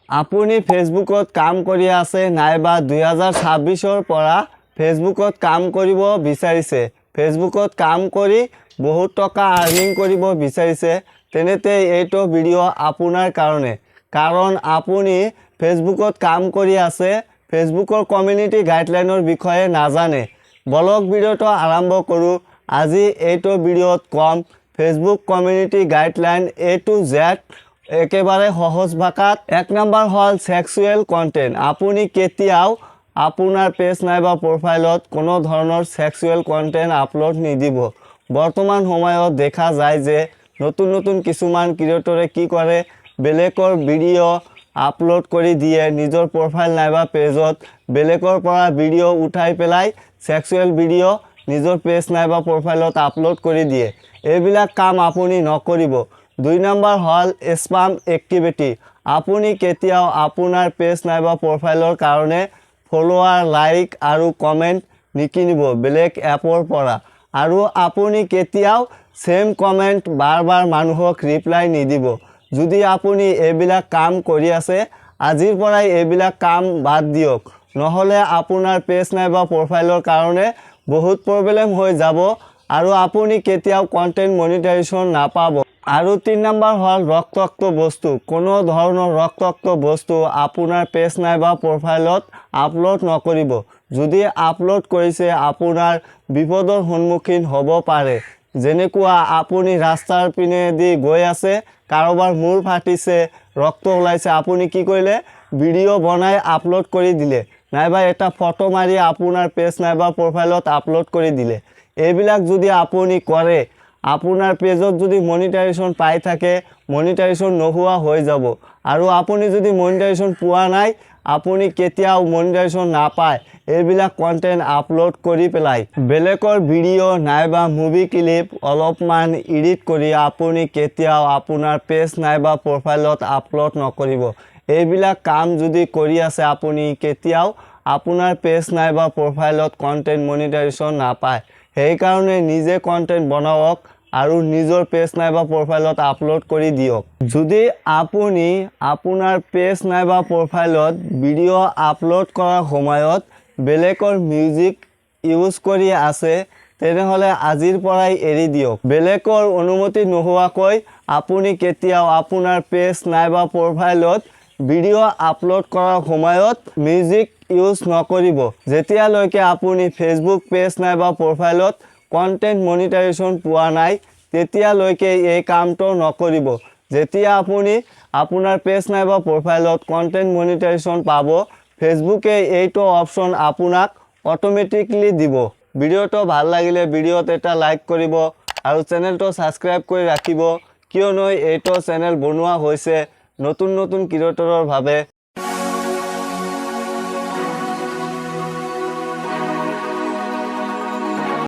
আপুনি ফেচবুকত কাম কৰি আছে নাইবা 2026ৰ পৰা ফেচবুকত কাম কৰিব বিচাৰিছে, ফেচবুকত কাম কৰি বহুত টকা আৰ্নিং কৰিব বিচাৰিছে, তেনেতে এইটো ভিডিঅ' আপোনাৰ কাৰণে। কাৰণ আপুনি ফেচবুকত কাম কৰি আছে, ফেচবুকৰ কমিউনিটি গাইডলাইনৰ বিষয়ে নাজানে। বলক ভিডিঅ'টো আৰম্ভ কৰোঁ। আজি এইটো ভিডিঅ'ত কম Facebook community guideline A to Z একেবাৰে সহজ ভাষাত। 1 নম্বৰ হ'ল সেক্সুৱেল কণ্টেণ্ট। আপুনি কেতিয়াও আপোনাৰ পেজ নাইবা প্ৰফাইলত কোনো ধৰণৰ সেক্সুৱেল কণ্টেণ্ট আপলোড নিদিব। বৰ্তমান সময়ত দেখা যায় যে নতুন নতুন কিছুমান ক্ৰিয়েটৰে কি কৰে, বেলেগৰ ভিডিঅ' আপলোড কৰি দিয়ে নিজৰ প্ৰফাইল নাইবা পেজত, বেলেগৰ পৰা ভিডিঅ' উঠাই পেলাই সেক্সুৱেল ভিডিঅ' নিজৰ পেজ নাইবা প্ৰফাইলত আপলোড কৰি দিয়ে। এইবিলাক কাম আপুনি নকৰিব। 2 নম্বৰ হ'ল স্পাম এক্টিভিটি। আপুনি কেতিয়াও আপোনাৰ পেজ নাইবা প্ৰফাইলৰ কাৰণে ফলোৱাৰ, লাইক আৰু কমেণ্ট নিকিনিব বেলেগ এপৰ পৰা। আৰু আপুনি কেতিয়াও সেম কমেণ্ট বাৰ মানুহক ৰিপ্লাই নিদিব। যদি আপুনি এইবিলাক কাম কৰি আছে, আজিৰ পৰাই এইবিলাক কাম বাদ দিয়ক। নহ'লে আপোনাৰ পেজ নাইবা প্ৰফাইলৰ কাৰণে বহুত প্ৰব্লেম হৈ যাব আৰু আপুনি কেতিয়াও কণ্টেণ্ট মনিটাইজেশ্যন নাপাব। আৰু 3 নম্বৰ হ'ল ৰক্তাক্ত বস্তু। কোনো ধৰণৰ ৰক্তাক্ত বস্তু আপোনাৰ পেজ নাইবা প্ৰফাইলত আপলোড নকৰিব। যদি আপলোড কৰিছে আপোনাৰ বিপদৰ সন্মুখীন হ'ব পাৰে। যেনেকুৱা আপুনি ৰাস্তাৰ পিনেদি গৈ আছে, কাৰোবাৰ মূৰ ফাটিছে, ৰক্ত ওলাইছে, আপুনি কি কৰিলে ভিডিঅ' বনাই আপলোড কৰি দিলে নাইবা এটা ফটো মাৰি আপোনাৰ পেজ নাইবা প্ৰফাইলত আপলোড কৰি দিলে। এইবিলাক যদি আপুনি কৰে, আপোনাৰ পেজত যদি মনিটাইজেশ্যন পাই থাকে, মনিটাইজেশ্যন নোহোৱা হৈ যাব। আৰু আপুনি যদি মনিটাইজেশ্যন পোৱা নাই, আপুনি কেতিয়াও মনিটাইজেশ্যন নাপায় এইবিলাক কণ্টেণ্ট আপলোড কৰি পেলাই। বেলেগৰ ভিডিঅ' নাইবা মুভি ক্লিপ অলপমান এডিট কৰি আপুনি কেতিয়াও আপোনাৰ পেজ নাইবা প্ৰফাইলত আপলোড নকৰিব। এইবিলাক কাম যদি কৰি আছে আপুনি, কেতিয়াও আপোনাৰ পেজ নাইবা প্ৰফাইলত কণ্টেণ্ট মনিটাইজেশ্যন নাপায়। সেইকাৰণে নিজে কণ্টেণ্ট বনাওক আৰু নিজৰ পেজ নাইবা প্ৰফাইলত আপলোড কৰি দিয়ক। যদি আপুনি আপোনাৰ পেজ নাইবা প্ৰফাইলত ভিডিঅ' আপলোড কৰাৰ সময়ত বেলেগৰ মিউজিক ইউজ কৰি আছে, তেনেহ'লে আজিৰ পৰাই এৰি দিয়ক। বেলেগৰ অনুমতি নোহোৱাকৈ আপুনি কেতিয়াও আপোনাৰ পেজ নাইবা প্ৰফাইলত ভিডিঅ' আপলোড কৰাৰ সময়ত মিউজিক ইউজ নকৰিব। যেতিয়ালৈকে আপুনি ফেচবুক পেজ নাইবা প্ৰফাইলত কণ্টেণ্ট মনিটাইজেশ্যন পোৱা নাই, তেতিয়ালৈকে এই কামটো নকৰিব। যেতিয়া আপুনি আপোনাৰ পেজ নাইবা প্ৰফাইলত কণ্টেণ্ট মনিটাইজেশ্যন পাব, ফেচবুকে এইটো অপশ্যন আপোনাক অট'মেটিকলি দিব। ভিডিঅ'টো ভাল লাগিলে ভিডিঅ'ত এটা লাইক কৰিব আৰু চেনেলটো ছাবস্ক্ৰাইব কৰি ৰাখিব, কিয়নো এইটো চেনেল বনোৱা হৈছে নতুন নতুন ক্ৰিয়েটৰৰ বাবে।